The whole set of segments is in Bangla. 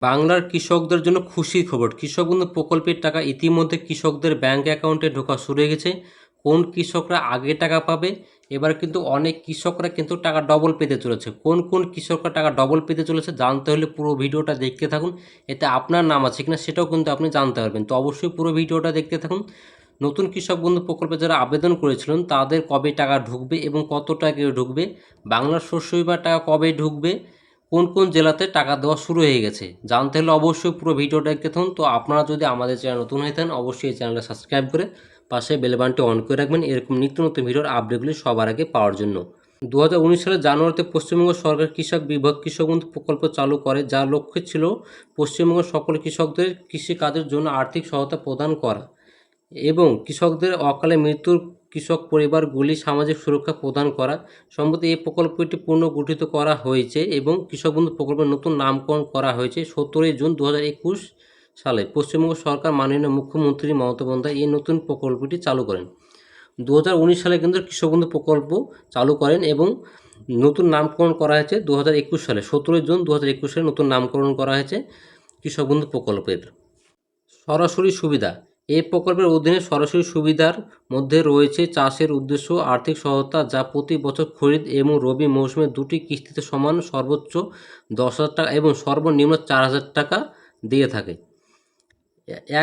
বাংলার কৃষকদের জন্য খুশির খবর। কৃষক বন্ধু প্রকল্পের টাকা ইতিমধ্যে কৃষকদের ব্যাংক অ্যাকাউন্টে ঢোকা শুরু হয়ে গেছে। কোন কৃষকরা আগে টাকা পাবে, এবার কিন্তু অনেক কৃষকরা কিন্তু টাকা ডবল পেতে চলেছে। কোন কোন কৃষকরা টাকা ডবল পেতে চলেছে জানতে হলে পুরো ভিডিওটা দেখতে থাকুন। এতে আপনার নাম আছে কিনা সেটাও কিন্তু আপনি জানতে পারবেন। তো অবশ্যই পুরো ভিডিওটা দেখতে থাকুন। নতুন কৃষক বন্ধু প্রকল্পে যারা আবেদন করেছিলেন তাদের কবে টাকা ঢুকবে এবং কত টাকা ঢুকবে, বাংলার শস্য বিমার টাকা কবে ঢুকবে, কোন কোন জেলাতে টাকা দেওয়া শুরু হয়ে গেছে জানতে হলে অবশ্যই পুরো ভিডিওটা দেখতে থাকুন। তো আপনারা যদি আমাদের চ্যানেল নতুন হয়ে থাকেন অবশ্যই এই চ্যানেলটা সাবস্ক্রাইব করে পাশে বেল বাটনটি অন করে রাখবেন এরকম নিত্য নতুন ভিডিওর আপডেটগুলি সবার আগে পাওয়ার জন্য। 2019 সালের জানুয়ারিতে পশ্চিমবঙ্গ সরকার কৃষক বিভাগ কৃষক বন্ধু প্রকল্প চালু করে, যার লক্ষ্য ছিল পশ্চিমবঙ্গের সকল কৃষকদের কৃষিকাজের জন্য আর্থিক সহায়তা প্রদান করা এবং কৃষকদের অকালে মৃত্যুর কৃষক পরিবারগুলি সামাজিক সুরক্ষা প্রদান করা। সম্প্রতি এই প্রকল্পটি পুনর্গঠিত করা হয়েছে এবং কৃষক বন্ধু প্রকল্পের নতুন নামকরণ করা হয়েছে। 17 জুন 2021 সালে পশ্চিমবঙ্গ সরকার মাননীয় মুখ্যমন্ত্রী মমতা বন্দ্যোপাধ্যায় এই নতুন প্রকল্পটি চালু করেন। 2019 সালে কিন্তু কৃষক বন্ধু প্রকল্প চালু করেন এবং নতুন নামকরণ করা হয়েছে 2021 সালে। 17 জুন 2021 সালে নতুন নামকরণ করা হয়েছে কৃষক বন্ধু প্রকল্পের। সরাসরি সুবিধা। এই প্রকল্পের অধীনে সরাসরি সুবিধার মধ্যে রয়েছে চাষের উদ্দেশ্য আর্থিক সহায়তা, যা প্রতি বছর খরিফ এবং রবি মৌসুমে দুটি কিস্তিতে সমান সর্বোচ্চ 10,000 টাকা এবং সর্বনিম্ন 4,000 টাকা দিয়ে থাকে।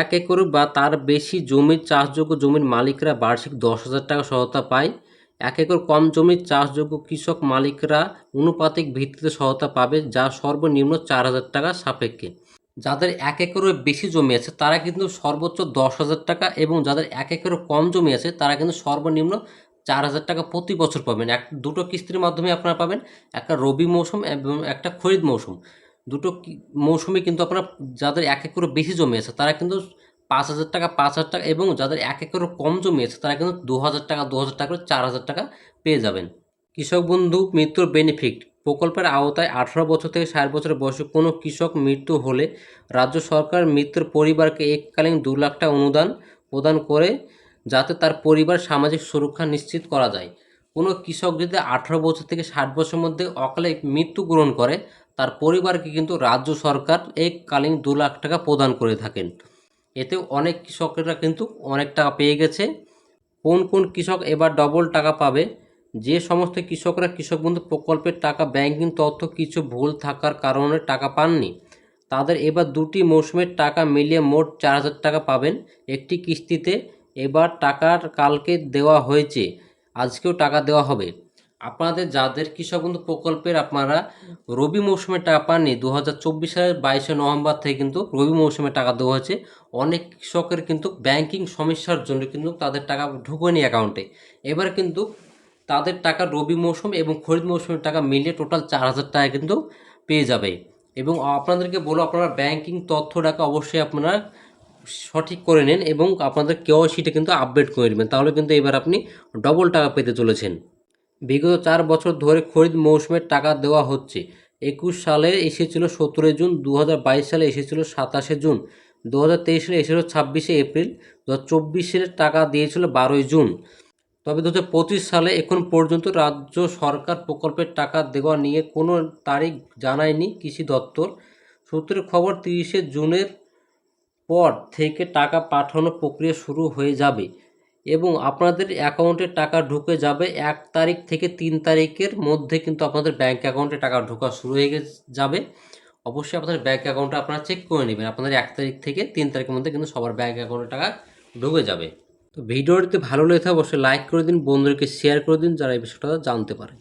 1 একর বা তার বেশি জমির চাষযোগ্য জমির মালিকরা বার্ষিক 10,000 টাকা সহায়তা পায়। 1 একর কম জমির চাষযোগ্য কৃষক মালিকরা আনুপাতিক ভিত্তিতে সহায়তা পাবে, যা সর্বনিম্ন 4,000 টাকা সাপেক্ষে। যাদের 1 একরের বেশি জমি আছে তারা কিন্তু সর্বোচ্চ 10,000 টাকা এবং যাদের 1 একরের কম জমি আছে তারা কিন্তু সর্বনিম্ন 4,000 টাকা প্রতি বছর পাবেন। দুটো কিস্তির মাধ্যমে আপনারা পাবেন, একটা রবি মৌসুম এবং একটা খরিফ মৌসুম। দুটো মৌসুমে কিন্তু আপনারা যাদের 1 একরের বেশি জমি আছে তারা কিন্তু 5,000 টাকা 5,000 টাকা এবং যাদের 1 একরের কম জমি আছে তারা কিন্তু 2,000 টাকা 2,000 টাকা করে 4,000 টাকা পেয়ে যাবেন। কৃষক বন্ধু মৃত্যুর বেনিফিট। প্রকল্পের আওতায় 18 বছর থেকে 60 বছরের বয়সে কোনো কৃষক মৃত্যু হলে রাজ্য সরকার মৃতের পরিবারকে এককালীন 2 লাখ টাকা অনুদান প্রদান করে, যাতে তার পরিবার সামাজিক সুরক্ষা নিশ্চিত করা যায়। কোনো কৃষক যদি 18 বছর থেকে 60 বছরের মধ্যে অকালে মৃত্যুবরণ করে তার পরিবারকে কিন্তু রাজ্য সরকার এককালীন 2 লাখ টাকা প্রদান করে থাকেন। এতে অনেক কৃষকেরা কিন্তু অনেক টাকা পেয়ে গেছে। কোন কোন কৃষক এবার ডবল টাকা পাবে? যে সমস্ত কৃষকরা কৃষক বন্ধু প্রকল্পের টাকা ব্যাংকিং তথ্য কিছু ভুল থাকার কারণে টাকা পাননি, তাদের এবার দুটি মৌসুমের টাকা মিলিয়ে মোট 4,000 টাকা পাবেন একটি কিস্তিতে। এবার টাকার কালকে দেওয়া হয়েছে, আজকেও টাকা দেওয়া হবে। আপনাদের যাদের কৃষক বন্ধু প্রকল্পের আপনারা রবি মৌসুমে টাকা পাননি, 2024 সালের 22শে নভেম্বর থেকে কিন্তু রবি মৌসুমে টাকা দেওয়া হয়েছে। অনেক কৃষকের কিন্তু ব্যাংকিং সমস্যার জন্য কিন্তু তাদের টাকা ঢুকেনি অ্যাকাউন্টে। এবার কিন্তু তাদের টাকা রবি মৌসুম এবং খরিফ মৌসুমের টাকা মিলিয়ে টোটাল 4,000 টাকা কিন্তু পেয়ে যাবে। এবং আপনাদেরকে বলো আপনারা ব্যাংকিং তথ্যটাকে অবশ্যই আপনারা সঠিক করে নেন এবং আপনাদের কেওয়াইসিটা কিন্তু আপডেট করে নেবেন, তাহলে কিন্তু এবার আপনি ডবল টাকা পেতে চলেছেন। বিগত 4 বছর ধরে খরিফ মৌসুমের টাকা দেওয়া হচ্ছে। 21 সালে এসেছিল 17 জুন, 2022 সালে এসেছিল 27শে জুন, 2023 সালে এসেছিল 26শে এপ্রিল, 2024 সালে টাকা দিয়েছিল 12ই জুন। তবে 2025 সালে এখন পর্যন্ত রাজ্য সরকার প্রকল্পের টাকা দেওয়া নিয়ে কোনো তারিখ জানায়নি কৃষি দপ্তর। সূত্রের খবর 30শে জুনের পর থেকে টাকা পাঠানোর প্রক্রিয়া শুরু হয়ে যাবে এবং আপনাদের অ্যাকাউন্টে টাকা ঢুকে যাবে 1 তারিখ থেকে 3 তারিখের মধ্যে কিন্তু আপনাদের ব্যাঙ্ক অ্যাকাউন্টে টাকা ঢোকা শুরু হয়ে যাবে। অবশ্যই আপনাদের ব্যাঙ্ক অ্যাকাউন্টটা আপনারা চেক করে নেবেন, আপনাদের 1 তারিখ থেকে 3 তারিখের মধ্যে কিন্তু সবার ব্যাঙ্ক অ্যাকাউন্টে টাকা ঢুকে যাবে। তো ভিডিওটিতে ভালো লেগে থাকে অবশ্যই লাইক করে দিন, বন্ধুদেরকে শেয়ার করে দিন যারা এই বিষয়টা জানতে পারে।